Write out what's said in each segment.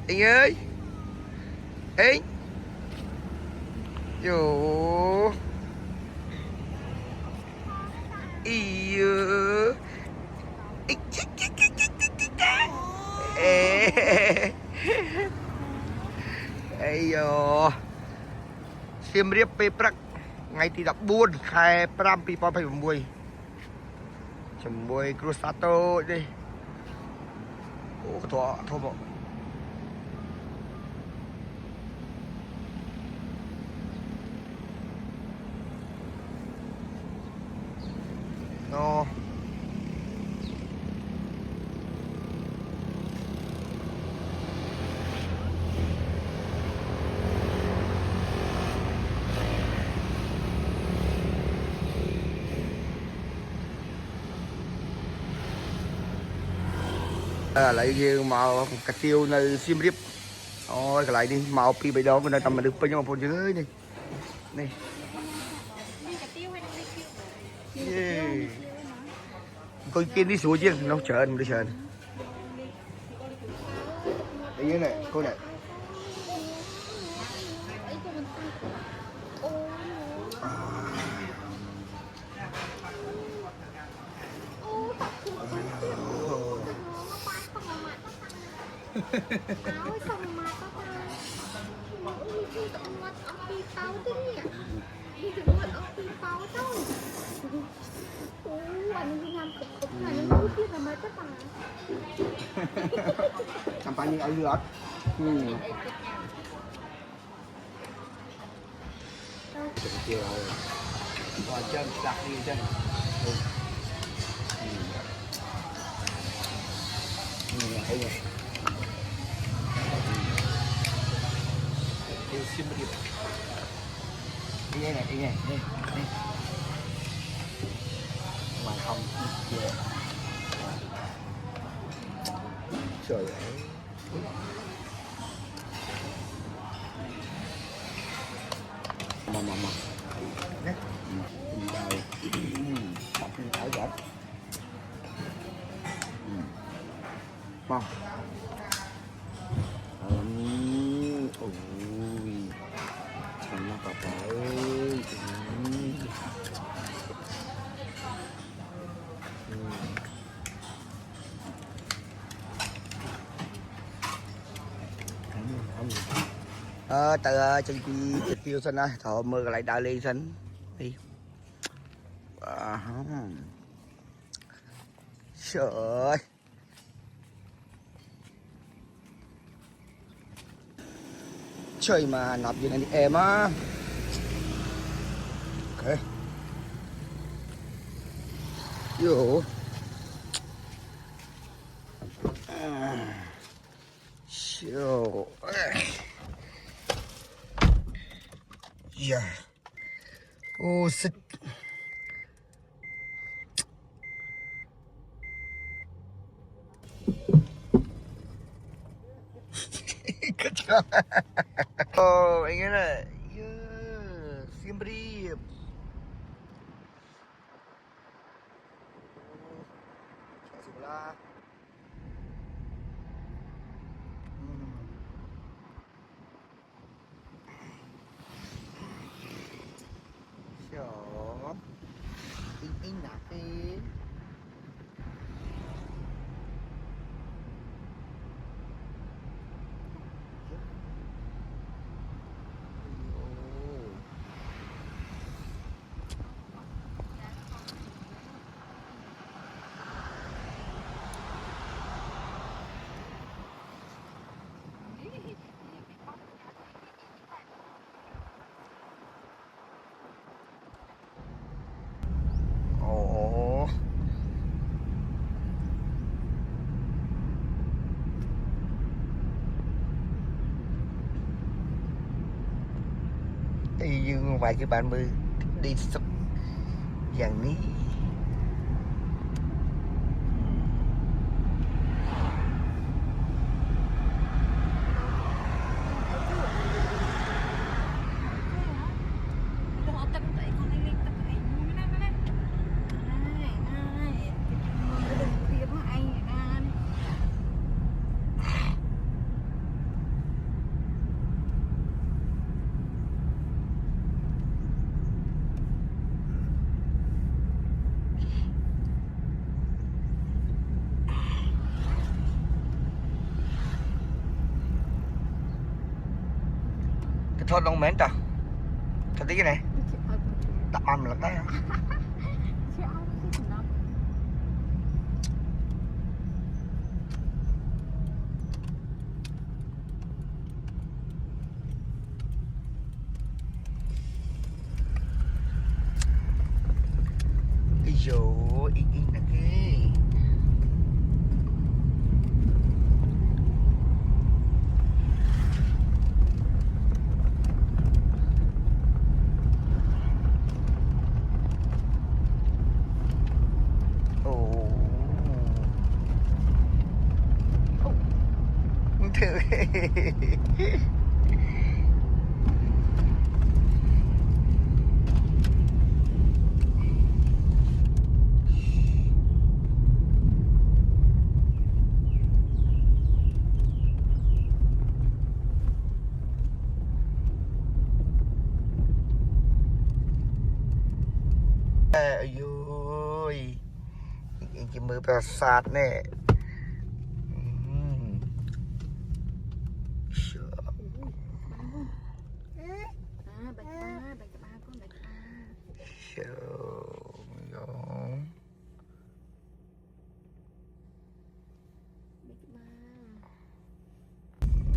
Anh ơi, anh. Yo. Iyo. Ê. Ê yo. Siem Reap ពេលព្រឹកថ្ងៃទី14 ខែ 5 2026ជាមួយគ្រួសារតូចនេះអូធំធំមកណូឥឡូវយើងមកកាទៀវនៅសៀមរាបអូយកន្លែងនេះមកពី3ដងនៅតែមនុស្សពេញបងប្អូនយើងអើយនេះនេះយេអង្គុយគេនេះស្រួលជាងនោះច្រើនមនុស្សច្រើនđây như này cô này áo xong mà có ta mỗi người đi tận mặt ông đi tàu thế nhỉ đi tận mặt ông đi tàu thôi anh đi làm cực cực là những thứ kia là mới tất cả sampai ni air lewat kecil wajan tak ni wajan ni air ni Siem Reap ini này ngoài không kia trời ơi mà đấy đầu tập ở gạch không ôi trời nó cọp ơi từ chân kia tiêu xanh á thọ mưa lại đào ly xanh đi trời ơi trời mà nạp gì này đi em á ok vô dạ ô xích ô anh ấy là Siem Reap sebelah siap ting nak nhưng vài cái bạn mới đi sắp dạng ní thôi long mến ta thật tí cái này chị ơi tập ăn là cái chị ơi cái nó ây dồi in là cái thử ôi cái mưa bờ sạt nè bạch ba con bạch ba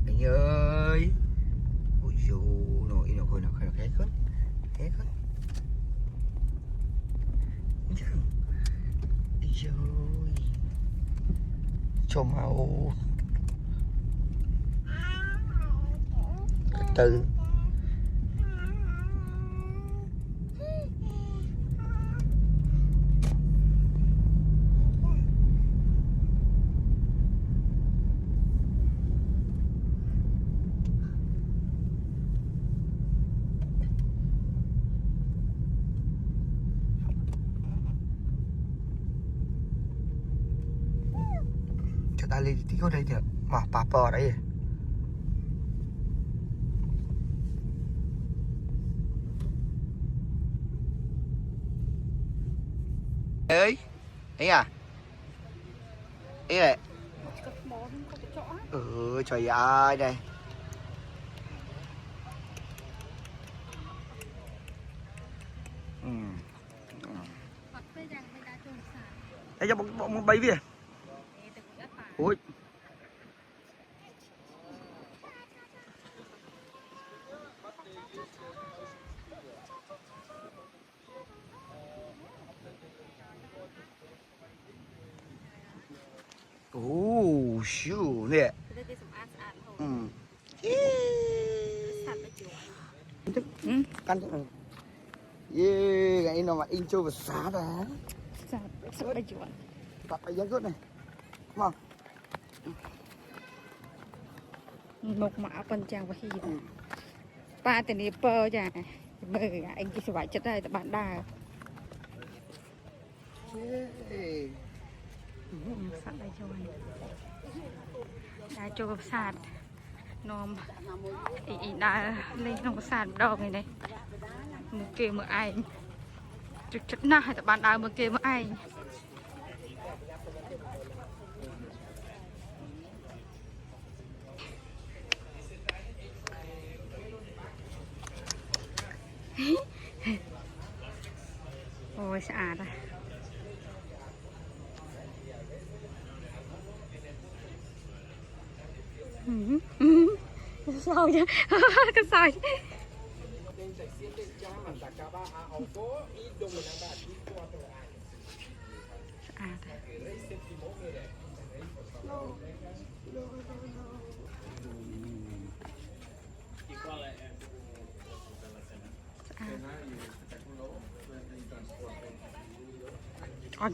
anh ơi ôi dồi nó khơi khét hết rồi cho màu từ cho ta lên tí có đây được mà papa ở đây ơi ấy à ấy này trời ơi đây đây cho bọn bay về ôi siêu nè căn cái nó mà in cho vào xá đó sắp bay chuột tập cái giấy cốt này đúng không một mã con chàng và khi ba tên đi pơ chả bờ anh chỉ phải chất đây bạn đà sạt bay chuột đá chuột sạt nôm ý đá lên không có sạt đâu này này một kia một ai trực chất na hay bạn đà một kia một ai ôi sạch à sao chứ cái sao chứ con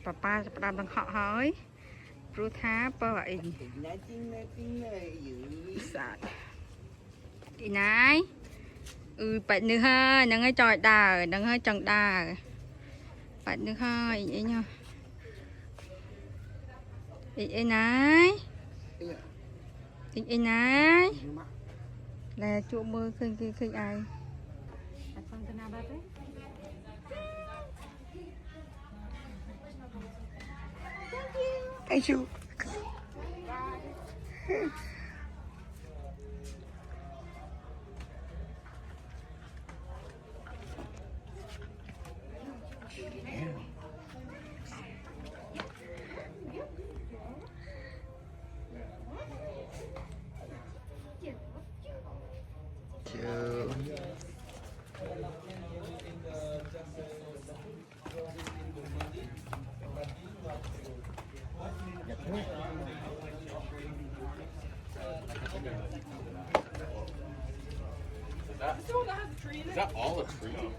papaจะประดับดังเหาะเฮ้ยรู้ท้าเปิดอีสัตว์อีนายไปนึกฮะนังให้จอยด่านังให้จังด่าไปนึกฮะอีเนาะอีนาย Ý này là chỗ mơ khơi ai Thank you. Is that all a tree?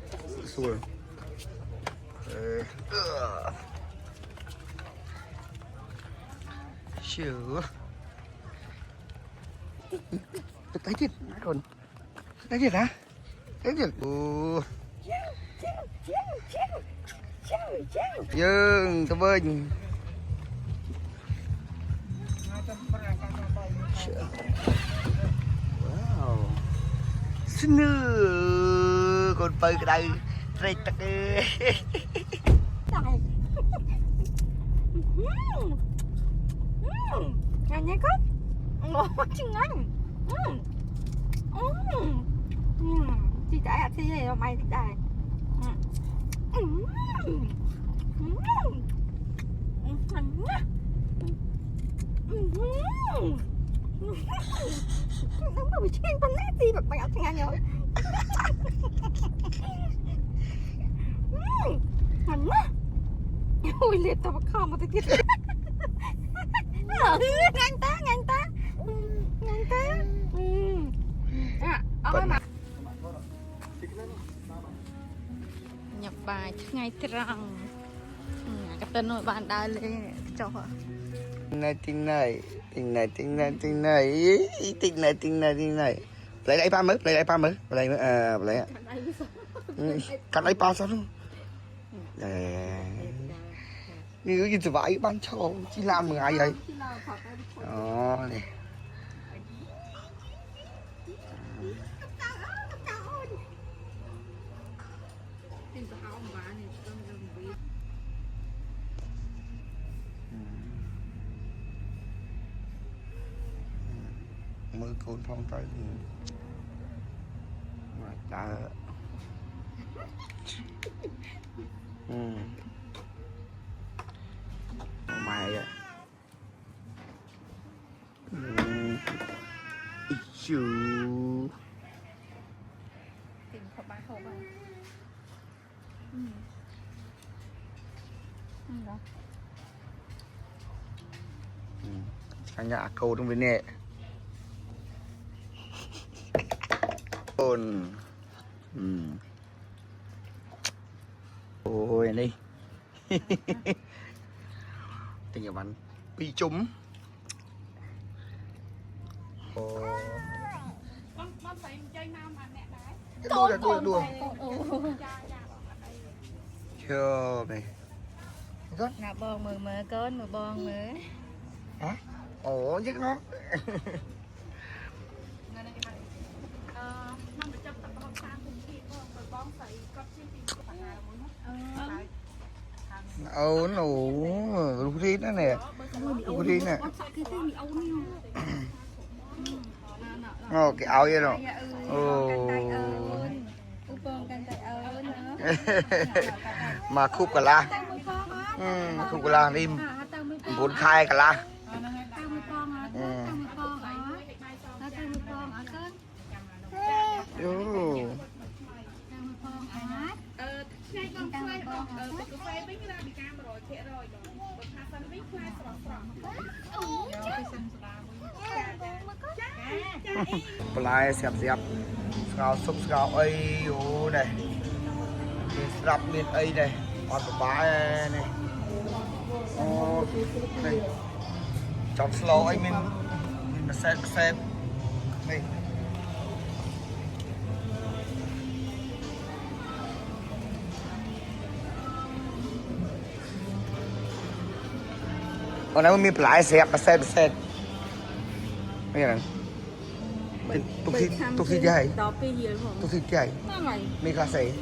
Sure. Sure. Thấy chết còn thấy chết hả? Thấy chết. Dương tụi bên. Wow. Xin con bơi cái đây đây tắc ngon nhé con ngon chứ ngon chị trả ạ thì này mày thì đài đúng rồi chị con nét gì mà mày ăn chẳng rồi ngon quá ui liệt tao mà không mà tôi tiếc ngang tá nhập bài ngày trăng cái tên nội bạn đã lên cho họ tình này lấy ba mới lấy cắt lấy ba sao luôn như cái gì vậy ban cho chỉ làm một ngày vậy đó này mưa cồn phong tới mà đã mày à chú tìm khó bán không à đó cả nhà cô trong bên nè ôn ôi đi tình yêu bắn pi chúng đua chưa này rất là bòn mờ cơn mà bòn mờ hả ồ chứ nó nụ đi đó nè đi nè cái áo vậy rồi mà khúc cả la đi muốn khai cả la Play xẹp scào xúc scào ấy ô này rập miền ấy này còn một bãi này ô này trong slow ấy mình xem này còn nếu mình play xẹp xem Nghe này. Tục thịt dài. Đó pi hiền không? Tục thịt dài. Sao mày? Mình là sẽ.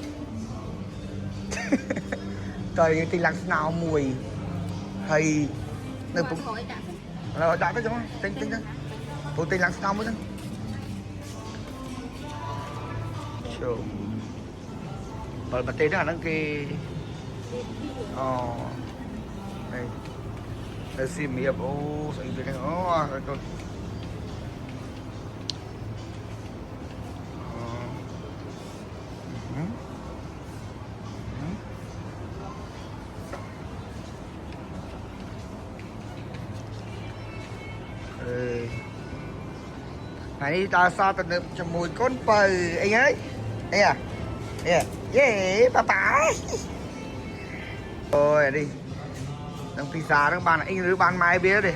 Trời tình lặng nào mùi hay nơi cũng rồi đã tới không? Tính tính đó. Tôi tình lặng nào mới đó. Show. Bởi mà tên đó là nó cái đây. Đây xem miệng sao như thế này. Tôi này đi ta sao ta được cho mùi con bờ anh ấy đây à yeah papa rồi đi đang pizza đang bàn anh đứa bàn mai bia đi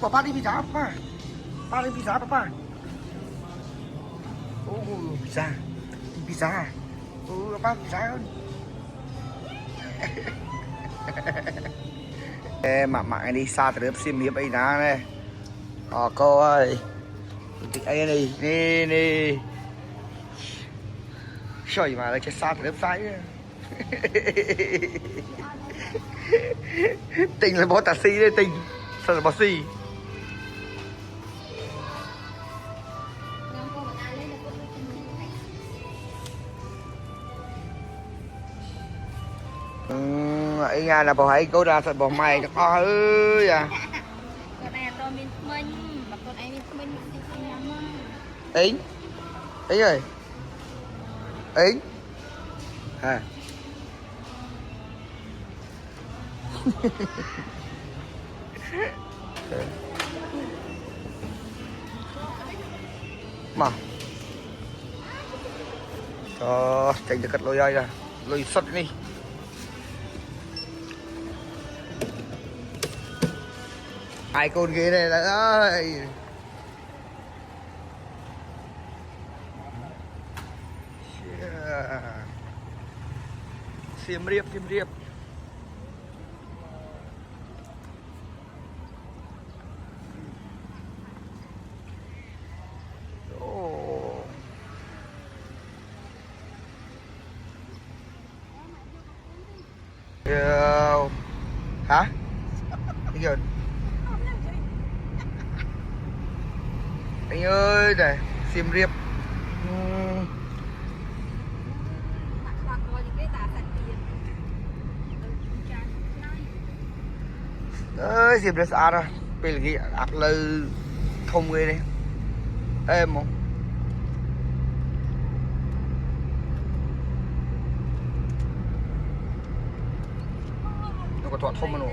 papa đi pizza papa đi pizza papa pizza papa pizza hơn mà đi xa từ lớp xiêm hiệp ấy ná này cô ơi ấy này trời mà lại chết xa từ lớp sai tình là bó taxi đây tình sao là bó xì ấy nhà là bỏ hay cô ra thật bỏ mày cho con ơi à con này tôi mình mà con ấy mình ấy ơi ấy à mà cho chạy được cất lôi ra lôi sắt đi ai con ghế này là ơi xiêm riệp hả bây giờ anh ơi này xiêm riệp ơi xiêm riệp sao rồi bây giờ cái ạc lư không người đây em không nó có thoại thông mà nó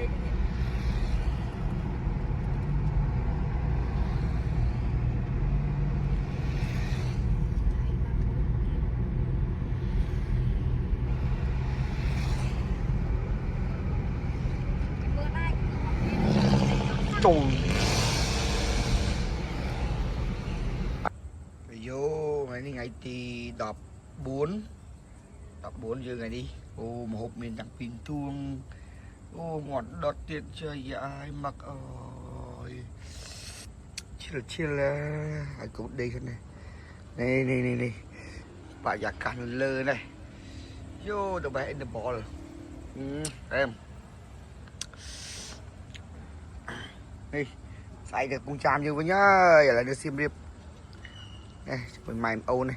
trùng vô ngày đi ngày thì đọc 4 giờ ngày đi một hộp miền đằng pin tuông ngọt đọt tiệt chơi ai mặc ơi chia là ai cũng đi cái này này bà già cằn lơ này vô được bài the ball em đi xài được con chàm như với nhá giờ lại đưa xiêm riệp này mình mày âu này